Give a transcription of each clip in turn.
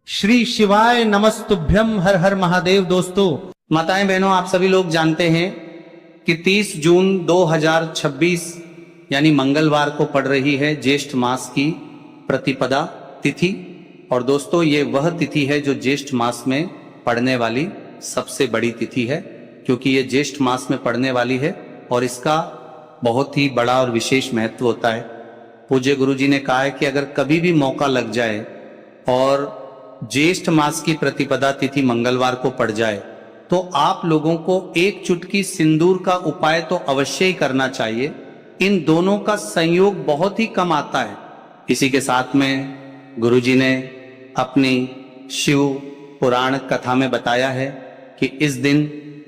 श्री शिवाय नमस्तुभ्यम हर हर महादेव। दोस्तों, माताएं बहनों, आप सभी लोग जानते हैं कि 30 जून 2026 यानी मंगलवार को पड़ रही है ज्येष्ठ मास की प्रतिपदा तिथि। और दोस्तों, ये वह तिथि है जो ज्येष्ठ मास में पड़ने वाली सबसे बड़ी तिथि है, क्योंकि ये ज्येष्ठ मास में पड़ने वाली है और इसका बहुत ही बड़ा और विशेष महत्व होता है। पूज्य गुरु जी ने कहा है कि अगर कभी भी मौका लग जाए और ज्येष्ठ मास की प्रतिपदा तिथि मंगलवार को पड़ जाए तो आप लोगों को एक चुटकी सिंदूर का उपाय तो अवश्य ही करना चाहिए। इन दोनों का संयोग बहुत ही कम आता है। इसी के साथ में गुरुजी ने अपनी शिव पुराण कथा में बताया है कि इस दिन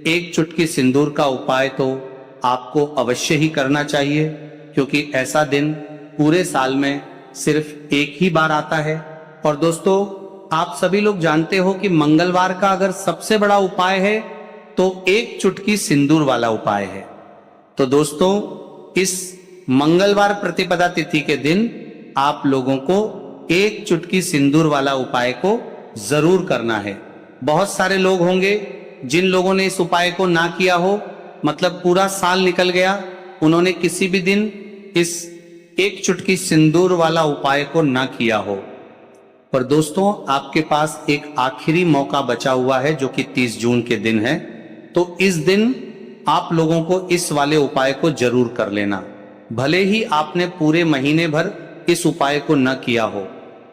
एक चुटकी सिंदूर का उपाय तो आपको अवश्य ही करना चाहिए, क्योंकि ऐसा दिन पूरे साल में सिर्फ एक ही बार आता है। और दोस्तों, आप सभी लोग जानते हो कि मंगलवार का अगर सबसे बड़ा उपाय है तो एक चुटकी सिंदूर वाला उपाय है। तो दोस्तों, इस मंगलवार प्रतिपदा तिथि के दिन आप लोगों को एक चुटकी सिंदूर वाला उपाय को जरूर करना है। बहुत सारे लोग होंगे जिन लोगों ने इस उपाय को ना किया हो, मतलब पूरा साल निकल गया, उन्होंने किसी भी दिन इस एक चुटकी सिंदूर वाला उपाय को ना किया हो। पर दोस्तों, आपके पास एक आखिरी मौका बचा हुआ है जो कि 30 जून के दिन है। तो इस दिन आप लोगों को इस वाले उपाय को जरूर कर लेना। भले ही आपने पूरे महीने भर इस उपाय को न किया हो,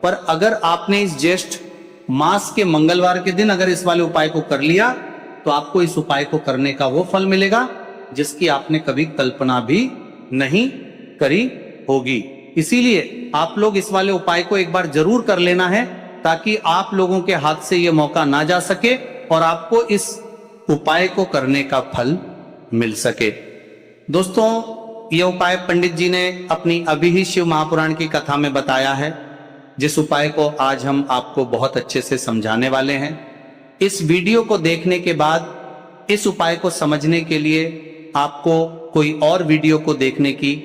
पर अगर आपने इस ज्येष्ठ मास के मंगलवार के दिन अगर इस वाले उपाय को कर लिया तो आपको इस उपाय को करने का वो फल मिलेगा जिसकी आपने कभी कल्पना भी नहीं करी होगी। इसीलिए आप लोग इस वाले उपाय को एक बार जरूर कर लेना है, ताकि आप लोगों के हाथ से यह मौका ना जा सके और आपको इस उपाय को करने का फल मिल सके। दोस्तों, यह उपाय पंडित जी ने अपनी अभी ही शिव महापुराण की कथा में बताया है, जिस उपाय को आज हम आपको बहुत अच्छे से समझाने वाले हैं। इस वीडियो को देखने के बाद इस उपाय को समझने के लिए आपको कोई और वीडियो को देखने की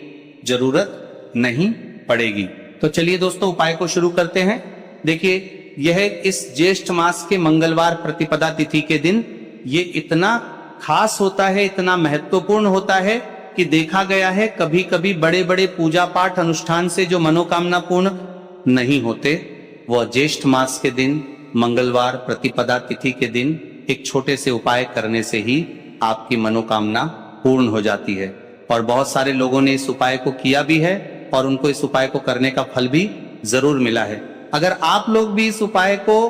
जरूरत नहीं पड़ेगी। तो चलिए दोस्तों, उपाय को शुरू करते हैं। देखिए, यह इस ज्येष्ठ मास के मंगलवार प्रतिपदा तिथि के दिन ये इतना खास होता है, इतना महत्वपूर्ण होता है कि देखा गया है कभी कभी बड़े बड़े पूजा पाठ अनुष्ठान से जो मनोकामना पूर्ण नहीं होते, वह ज्येष्ठ मास के दिन मंगलवार प्रतिपदा तिथि के दिन एक छोटे से उपाय करने से ही आपकी मनोकामना पूर्ण हो जाती है। और बहुत सारे लोगों ने इस उपाय को किया भी है और उनको इस उपाय को करने का फल भी जरूर मिला है। अगर आप लोग भी इस उपाय को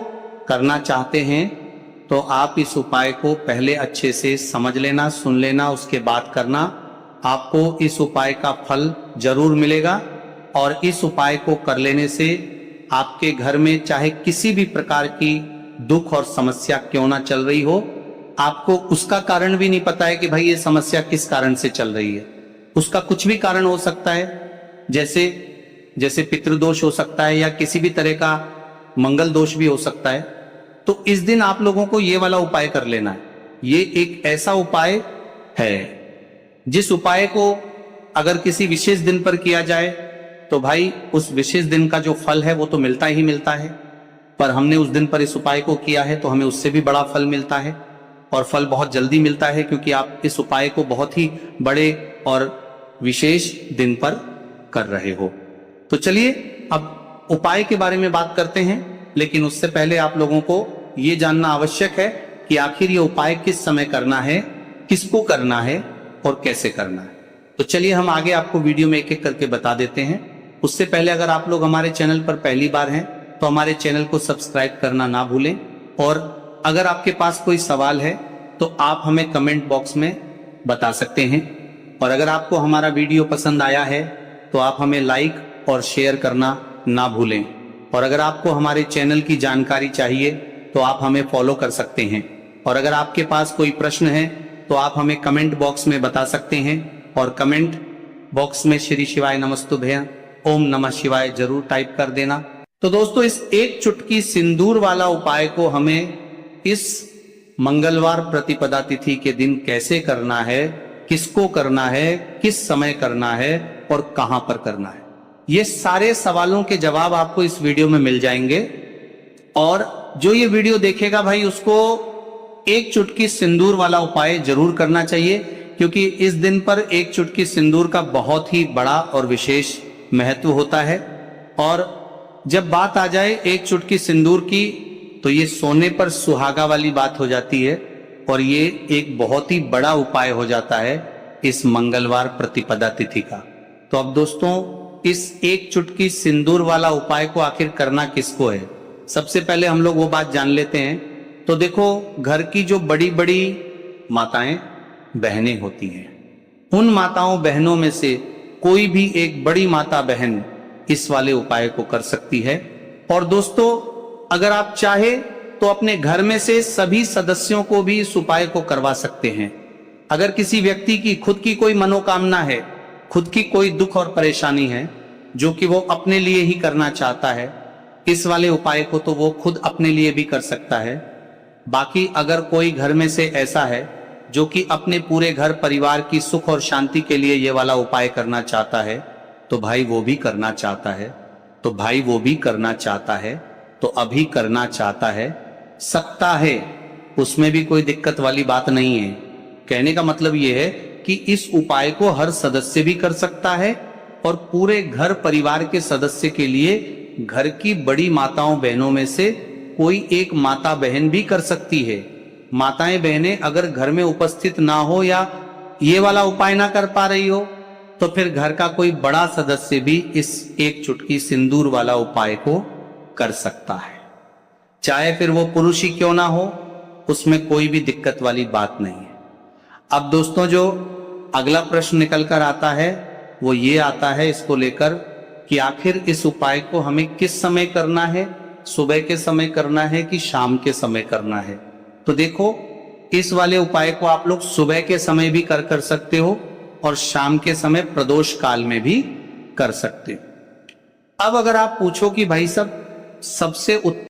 करना चाहते हैं तो आप इस उपाय को पहले अच्छे से समझ लेना, सुन लेना, उसके बाद करना। आपको इस उपाय का फल जरूर मिलेगा और इस उपाय को कर लेने से आपके घर में चाहे किसी भी प्रकार की दुख और समस्या क्यों ना चल रही हो, आपको उसका कारण भी नहीं पता है कि भाई ये समस्या किस कारण से चल रही है। उसका कुछ भी कारण हो सकता है, जैसे पितृदोष हो सकता है या किसी भी तरह का मंगल दोष भी हो सकता है। तो इस दिन आप लोगों को ये वाला उपाय कर लेना है। ये एक ऐसा उपाय है जिस उपाय को अगर किसी विशेष दिन पर किया जाए तो भाई उस विशेष दिन का जो फल है वो तो मिलता ही मिलता है, पर हमने उस दिन पर इस उपाय को किया है तो हमें उससे भी बड़ा फल मिलता है और फल बहुत जल्दी मिलता है, क्योंकि आप इस उपाय को बहुत ही बड़े और विशेष दिन पर कर रहे हो। तो चलिए अब उपाय के बारे में बात करते हैं, लेकिन उससे पहले आप लोगों को यह जानना आवश्यक है कि आखिर ये उपाय किस समय करना है, किसको करना है और कैसे करना है। तो चलिए हम आगे आपको वीडियो में एक एक करके बता देते हैं। उससे पहले अगर आप लोग हमारे चैनल पर पहली बार हैं तो हमारे चैनल को सब्सक्राइब करना ना भूलें, और अगर आपके पास कोई सवाल है तो आप हमें कमेंट बॉक्स में बता सकते हैं। और अगर आपको हमारा वीडियो पसंद आया है तो आप हमें लाइक और शेयर करना ना भूलें। और अगर आपको हमारे चैनल की जानकारी चाहिए तो आप हमें फॉलो कर सकते हैं। और अगर आपके पास कोई प्रश्न है तो आप हमें कमेंट बॉक्स में बता सकते हैं, और कमेंट बॉक्स में श्री शिवाय नमस्तुभ्यं ओम नमः शिवाय जरूर टाइप कर देना। तो दोस्तों, इस एक चुटकी सिंदूर वाला उपाय को हमें इस मंगलवार प्रतिपदा तिथि के दिन कैसे करना है, किसको करना है, किस समय करना है और कहां पर करना है, ये सारे सवालों के जवाब आपको इस वीडियो में मिल जाएंगे। और जो ये वीडियो देखेगा भाई उसको एक चुटकी सिंदूर वाला उपाय जरूर करना चाहिए, क्योंकि इस दिन पर एक चुटकी सिंदूर का बहुत ही बड़ा और विशेष महत्व होता है। और जब बात आ जाए एक चुटकी सिंदूर की, तो ये सोने पर सुहागा वाली बात हो जाती है और ये एक बहुत ही बड़ा उपाय हो जाता है इस मंगलवार प्रतिपदा तिथि का। तो अब दोस्तों, इस एक चुटकी सिंदूर वाला उपाय को आखिर करना किसको है, सबसे पहले हम लोग वो बात जान लेते हैं। तो देखो, घर की जो बड़ी बड़ी माताएं बहनें होती हैं, उन माताओं बहनों में से कोई भी एक बड़ी माता बहन इस वाले उपाय को कर सकती है। और दोस्तों, अगर आप चाहे तो अपने घर में से सभी सदस्यों को भी इस उपाय को करवा सकते हैं। अगर किसी व्यक्ति की खुद की कोई मनोकामना है, खुद की कोई दुख और परेशानी है जो कि वो अपने लिए ही करना चाहता है, इस वाले उपाय को तो वो खुद अपने लिए भी कर सकता है। बाकी अगर कोई घर में से ऐसा है जो कि अपने पूरे घर परिवार की सुख और शांति के लिए ये वाला उपाय करना चाहता है, तो भाई वो भी करना चाहता है, तो अभी करना चाहता है, सकता है, उसमें भी कोई दिक्कत वाली बात नहीं है। कहने का मतलब ये है कि इस उपाय को हर सदस्य भी कर सकता है और पूरे घर परिवार के सदस्य के लिए घर की बड़ी माताओं बहनों में से कोई एक माता बहन भी कर सकती है। माताएं बहनें अगर घर में उपस्थित ना हो या ये वाला उपाय ना कर पा रही हो, तो फिर घर का कोई बड़ा सदस्य भी इस एक चुटकी सिंदूर वाला उपाय को कर सकता है, चाहे फिर वो पुरुष ही क्यों ना हो, उसमें कोई भी दिक्कत वाली बात नहीं है। अब दोस्तों, जो अगला प्रश्न निकल कर आता है वो ये आता है इसको लेकर कि आखिर इस उपाय को हमें किस समय करना है, सुबह के समय करना है कि शाम के समय करना है। तो देखो, इस वाले उपाय को आप लोग सुबह के समय भी कर सकते हो और शाम के समय प्रदोष काल में भी कर सकते हो। अब अगर आप पूछो कि भाई साहब सबसे